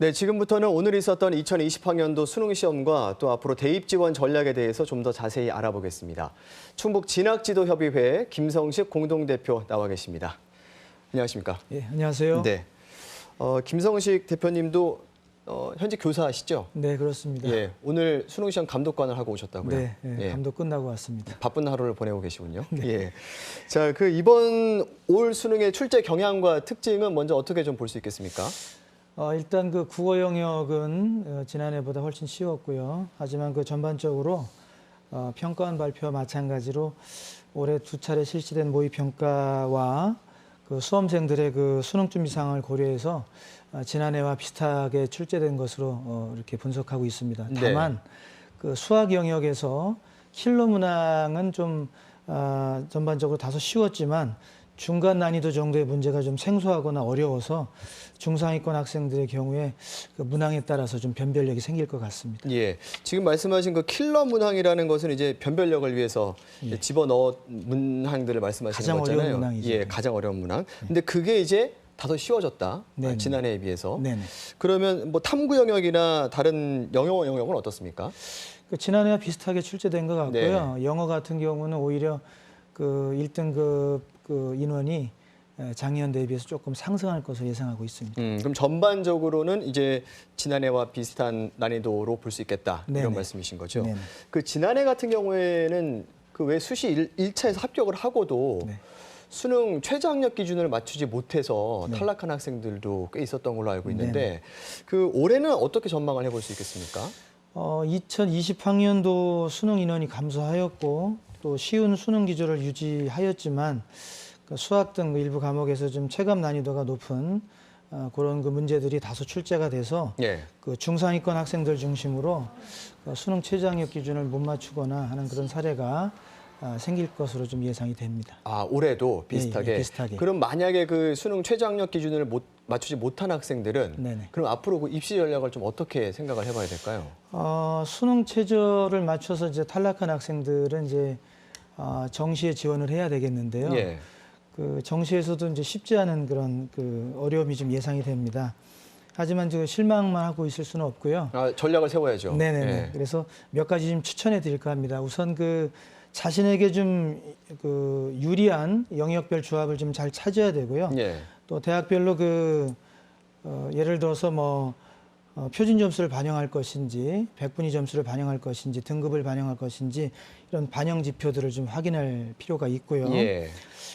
네, 지금부터는 오늘 있었던 2020학년도 수능 시험과 또 앞으로 대입 지원 전략에 대해서 좀 더 자세히 알아보겠습니다. 충북 진학지도협의회 김성식 공동대표 나와 계십니다. 안녕하십니까? 예, 안녕하세요. 네, 김성식 대표님도 현재 교사시죠? 네, 그렇습니다. 예, 오늘 수능 시험 감독관을 하고 오셨다고요? 네, 예. 감독 끝나고 왔습니다. 바쁜 하루를 보내고 계시군요. 네. 예. 자, 이번 올 수능의 출제 경향과 특징은 먼저 어떻게 좀 볼 수 있겠습니까? 일단 그 국어 영역은 지난해보다 훨씬 쉬웠고요. 하지만 그 전반적으로 평가원 발표와 마찬가지로 올해 2차례 실시된 모의 평가와 그 수험생들의 그 수능 준비 상황을 고려해서 지난해와 비슷하게 출제된 것으로 이렇게 분석하고 있습니다. 다만 그 수학 영역에서 킬러 문항은 좀 전반적으로 다소 쉬웠지만 중간 난이도 정도의 문제가 좀 생소하거나 어려워서 중상위권 학생들의 경우에 그 문항에 따라서 좀 변별력이 생길 것 같습니다. 예, 지금 말씀하신 그 킬러 문항이라는 것은 이제 변별력을 위해서 예. 집어넣은 문항들을 말씀하시는 가장 거잖아요. 어려운 문항이죠. 예, 가장 어려운 문항. 근데 그게 이제 다소 쉬워졌다. 네네. 지난해에 비해서. 네네. 그러면 뭐 탐구 영역이나 다른 영어 영역은 어떻습니까? 그 지난해와 비슷하게 출제된 것 같고요. 영어 같은 경우는 오히려 그 1등급 그 인원이 작년 대비해서 조금 상승할 것으로 예상하고 있습니다. 그럼 전반적으로는 이제 지난해와 비슷한 난이도로 볼 수 있겠다. 네네. 이런 말씀이신 거죠. 네네. 그 지난해 같은 경우에는 그 왜 수시 1차에서 합격을 하고도 네. 수능 최저학력 기준을 맞추지 못해서 네. 탈락한 학생들도 꽤 있었던 걸로 알고 있는데 네네. 그 올해는 어떻게 전망을 해볼 수 있겠습니까? 2020학년도 수능 인원이 감소하였고 또 쉬운 수능 기조를 유지하였지만 그 수학 등 일부 과목에서 좀 체감 난이도가 높은 그런 그 문제들이 다소 출제가 돼서 예. 그 중상위권 학생들 중심으로 수능 최저학력 기준을 못 맞추거나 하는 그런 사례가 생길 것으로 좀 예상이 됩니다. 아, 올해도 비슷하게. 예, 비슷하게. 그럼 만약에 그 수능 최저학력 기준을 맞추지 못한 학생들은 네네. 그럼 앞으로 그 입시 전략을 좀 어떻게 생각을 해봐야 될까요? 수능 최저를 맞춰서 이제 탈락한 학생들은 이제 정시에 지원을 해야 되겠는데요. 예. 그 정시에서도 이제 쉽지 않은 그런 그 어려움이 좀 예상이 됩니다. 하지만 지금 실망만 하고 있을 수는 없고요. 전략을 세워야죠. 네네네. 예. 그래서 몇 가지 좀 추천해 드릴까 합니다. 우선 그 자신에게 좀 그 유리한 영역별 조합을 좀 잘 찾아야 되고요. 예. 또 대학별로 그 예를 들어서 뭐 표준 점수를 반영할 것인지, 백분위 점수를 반영할 것인지, 등급을 반영할 것인지 이런 반영 지표들을 좀 확인할 필요가 있고요. 예.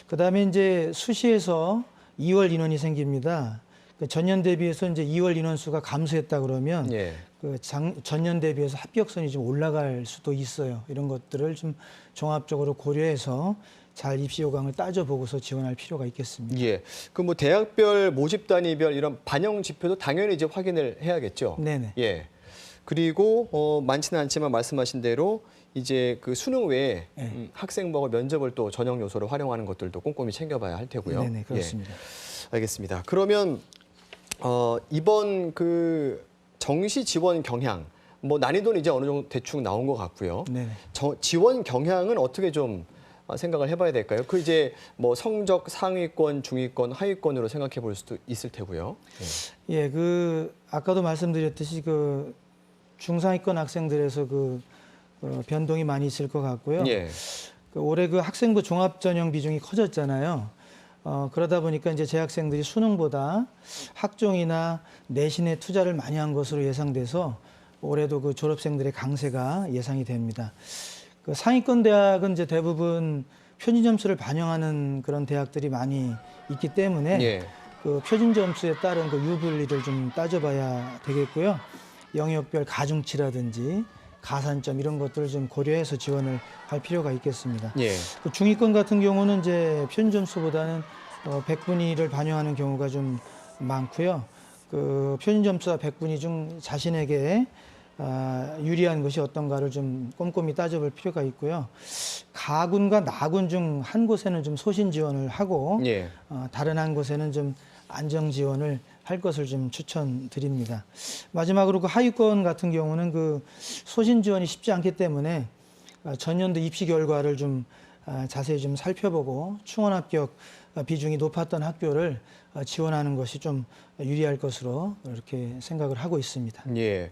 그다음에 이제 수시에서 2월 인원이 생깁니다. 그 전년 대비해서 이제 2월 인원 수가 감소했다 그러면 예. 그 전년 대비해서 합격선이 좀 올라갈 수도 있어요. 이런 것들을 좀 종합적으로 고려해서 잘 입시 요강을 따져보고서 지원할 필요가 있겠습니다. 예. 그 뭐 대학별 모집 단위별 이런 반영 지표도 당연히 이제 확인을 해야겠죠. 네네. 예. 그리고 많지는 않지만 말씀하신 대로 이제 그 수능 외에 네. 학생부하고 면접을 또 전형 요소로 활용하는 것들도 꼼꼼히 챙겨봐야 할 테고요. 네네, 그렇습니다. 예. 알겠습니다. 그러면 이번 그 정시 지원 경향 뭐 난이도는 이제 어느 정도 대충 나온 것 같고요. 네네. 지원 경향은 어떻게 좀 생각을 해봐야 될까요? 그 이제 뭐 성적 상위권, 중위권, 하위권으로 생각해 볼 수도 있을 테고요. 예, 그 아까도 말씀드렸듯이 그 중상위권 학생들에서 그 변동이 많이 있을 것 같고요. 예. 그 올해 그 학생부 종합 전형 비중이 커졌잖아요. 그러다 보니까 이제 재학생들이 수능보다 학종이나 내신에 투자를 많이 한 것으로 예상돼서 올해도 그 졸업생들의 강세가 예상이 됩니다. 그 상위권 대학은 이제 대부분 표준 점수를 반영하는 그런 대학들이 많이 있기 때문에 예. 그 표준 점수에 따른 그 유불리를 좀 따져봐야 되겠고요. 영역별 가중치라든지 가산점 이런 것들을 좀 고려해서 지원을 할 필요가 있겠습니다. 예. 그 중위권 같은 경우는 이제 표준 점수보다는 백분위를 반영하는 경우가 좀 많고요. 그 표준 점수와 백분위 중 자신에게 유리한 것이 어떤가를 좀 꼼꼼히 따져볼 필요가 있고요. 가군과 나군 중 한 곳에는 좀 소신 지원을 하고 예. 다른 한 곳에는 좀 안정 지원을 할 것을 좀 추천드립니다. 마지막으로 그 하위권 같은 경우는 그 소신 지원이 쉽지 않기 때문에 전년도 입시 결과를 좀 자세히 좀 살펴보고 충원 합격 비중이 높았던 학교를 지원하는 것이 좀 유리할 것으로 이렇게 생각을 하고 있습니다. 예.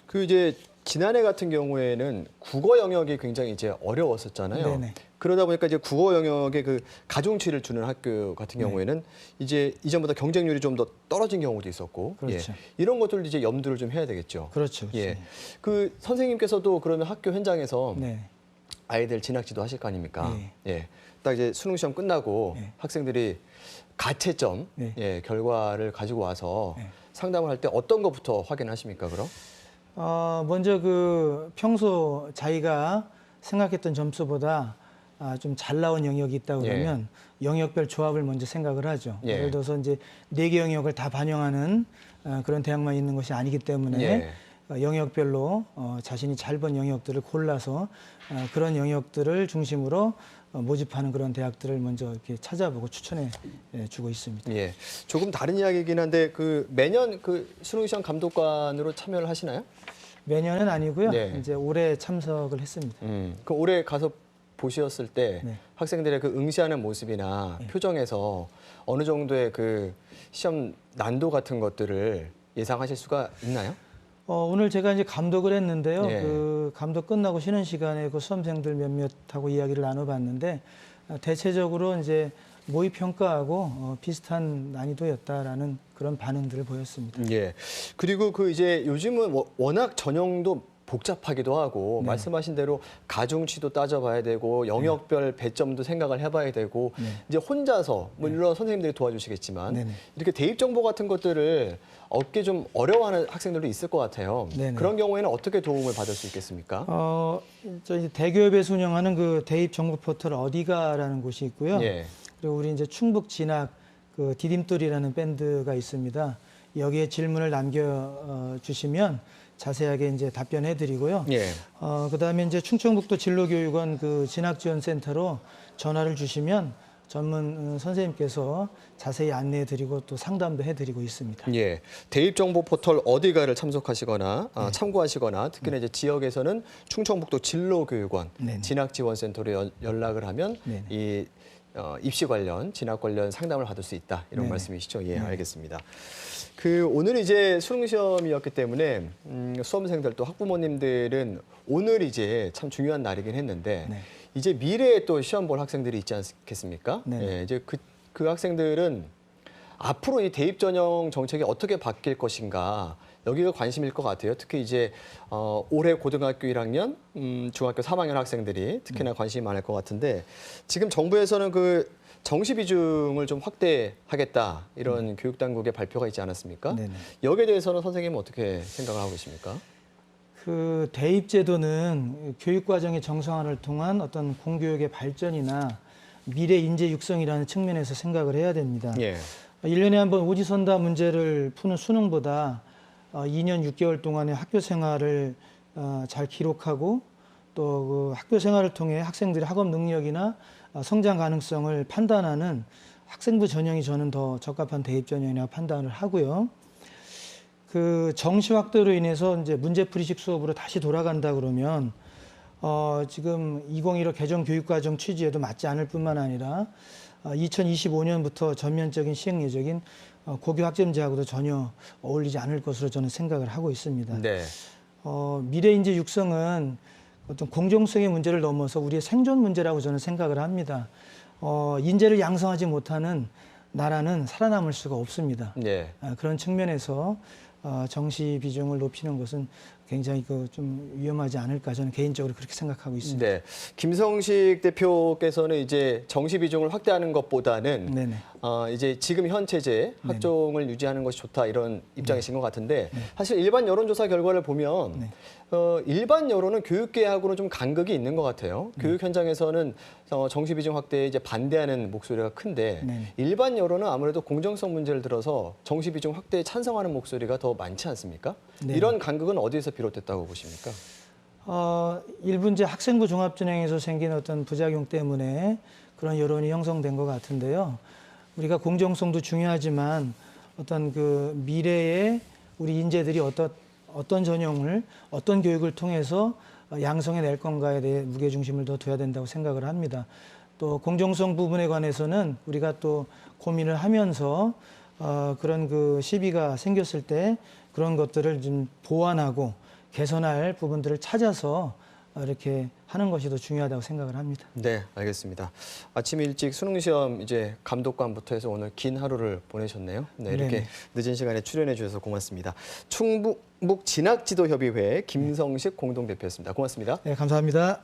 그 이제 지난해 같은 경우에는 국어 영역이 굉장히 이제 어려웠었잖아요. 네네. 그러다 보니까 이제 국어 영역에 그 가중치를 주는 학교 같은 경우에는 이제 이전보다 경쟁률이 좀 더 떨어진 경우도 있었고, 그렇죠. 예. 이런 것들을 이제 염두를 좀 해야 되겠죠. 그렇죠. 예. 그 선생님께서도 그러면 학교 현장에서 네. 아이들 진학지도 하실 거 아닙니까? 예. 예. 딱 이제 수능 시험 끝나고 예. 학생들이 가채점 네. 예, 결과를 가지고 와서 네. 상담을 할 때 어떤 것부터 확인하십니까, 그럼? 먼저 그 평소 자기가 생각했던 점수보다 좀 잘 나온 영역이 있다 그러면 영역별 조합을 먼저 생각을 하죠. 예. 예를 들어서 이제 4개 영역을 다 반영하는 그런 대학만 있는 것이 아니기 때문에 예. 영역별로 자신이 잘 본 영역들을 골라서 그런 영역들을 중심으로 모집하는 그런 대학들을 먼저 이렇게 찾아보고 추천해 주고 있습니다. 예. 조금 다른 이야기이긴 한데 그 매년 그 수능 시험 감독관으로 참여를 하시나요? 매년은 아니고요. 네. 이제 올해 참석을 했습니다. 그 올해 가서 보셨을 때 네. 학생들의 그 응시하는 모습이나 표정에서 어느 정도의 그 시험 난도 같은 것들을 예상하실 수가 있나요? 오늘 제가 이제 감독을 했는데요. 예. 그 감독 끝나고 쉬는 시간에 그 수험생들 몇몇하고 이야기를 나눠봤는데 대체적으로 이제 모의 평가하고 비슷한 난이도였다라는 그런 반응들을 보였습니다. 예. 그리고 그 이제 요즘은 워낙 전형도 복잡하기도 하고 네. 말씀하신 대로 가중치도 따져봐야 되고 영역별 배점도 생각을 해봐야 되고 네. 이제 혼자서 물론 선생님들이 도와주시겠지만 네네. 이렇게 대입 정보 같은 것들을 얻기 좀 어려워하는 학생들도 있을 것 같아요. 네네. 그런 경우에는 어떻게 도움을 받을 수 있겠습니까? 저희 대기업에서 운영하는 그 대입 정보 포털 어디가라는 곳이 있고요. 예. 그리고 우리 이제 충북 진학 그 디딤돌이라는 밴드가 있습니다. 여기에 질문을 남겨 주시면 자세하게 이제 답변해 드리고요. 예. 그다음에 이제 충청북도 진로교육원 그 진학지원센터로 전화를 주시면 전문 선생님께서 자세히 안내해 드리고 또 상담도 해 드리고 있습니다. 예, 대입 정보 포털 어디가를 참석하시거나 참고하시거나 특히나 이제 지역에서는 충청북도 진로교육원 네네. 진학지원센터로 연락을 하면 네네. 이 입시 관련 진학 관련 상담을 받을 수 있다 이런 네네. 말씀이시죠? 예, 알겠습니다. 그 오늘 이제 수능 시험이었기 때문에 수험생들 또 학부모님들은 오늘 이제 참 중요한 날이긴 했는데 네. 이제 미래에 또 시험 볼 학생들이 있지 않겠습니까? 네. 예, 이제 그 학생들은 앞으로 이 대입 전형 정책이 어떻게 바뀔 것인가 여기가 관심일 것 같아요. 특히 이제 올해 고등학교 1학년, 중학교 3학년 학생들이 특히나 관심이 많을 것 같은데 지금 정부에서는 그 정시 비중을 좀 확대하겠다 이런 교육 당국의 발표가 있지 않았습니까? 네네. 여기에 대해서는 선생님은 어떻게 생각을 하고 계십니까? 그 대입 제도는 교육 과정의 정상화를 통한 어떤 공교육의 발전이나 미래 인재 육성이라는 측면에서 생각을 해야 됩니다. 예. 1년에 한 번 오지선다 문제를 푸는 수능보다 2년 6개월 동안의 학교 생활을 잘 기록하고 또 그 학교 생활을 통해 학생들의 학업 능력이나 성장 가능성을 판단하는 학생부 전형이 저는 더 적합한 대입 전형이라고 판단을 하고요. 그 정시 확대로 인해서 이제 문제풀이식 수업으로 다시 돌아간다 그러면 지금 2015 개정 교육과정 취지에도 맞지 않을 뿐만 아니라 2025년부터 전면적인 시행 예정인 고교 학점제하고도 전혀 어울리지 않을 것으로 저는 생각을 하고 있습니다. 네. 미래 인재 육성은 어떤 공정성의 문제를 넘어서 우리의 생존 문제라고 저는 생각을 합니다. 인재를 양성하지 못하는 나라는 살아남을 수가 없습니다. 네. 그런 측면에서 정시 비중을 높이는 것은 굉장히 좀 위험하지 않을까 저는 개인적으로 그렇게 생각하고 있습니다. 네. 김성식 대표께서는 이제 정시 비중을 확대하는 것보다는 네네. 이제 지금 현 체제 학종을 유지하는 것이 좋다 이런 입장이신 것 같은데 사실 일반 여론조사 결과를 보면 네. 일반 여론은 교육계하고는 좀 간극이 있는 것 같아요. 교육 현장에서는 정시 비중 확대에 이제 반대하는 목소리가 큰데 네. 일반 여론은 아무래도 공정성 문제를 들어서 정시 비중 확대에 찬성하는 목소리가 더 많지 않습니까? 네. 이런 간극은 어디에서 비롯됐다고 보십니까? 일부 이제 학생부 종합전형에서 생긴 어떤 부작용 때문에 그런 여론이 형성된 것 같은데요. 우리가 공정성도 중요하지만 어떤 그 미래에 우리 인재들이 어떤 전형을 어떤 교육을 통해서 양성해 낼 건가에 대해 무게중심을 더 둬야 된다고 생각을 합니다. 또 공정성 부분에 관해서는 우리가 또 고민을 하면서 그런 그 시비가 생겼을 때 그런 것들을 좀 보완하고 개선할 부분들을 찾아서 이렇게 하는 것이 더 중요하다고 생각을 합니다. 네, 알겠습니다. 아침 일찍 수능 시험 이제 감독관부터 해서 오늘 긴 하루를 보내셨네요. 네, 이렇게 네네. 늦은 시간에 출연해 주셔서 고맙습니다. 충북 진학지도협의회 김성식 공동대표였습니다. 고맙습니다. 네, 감사합니다.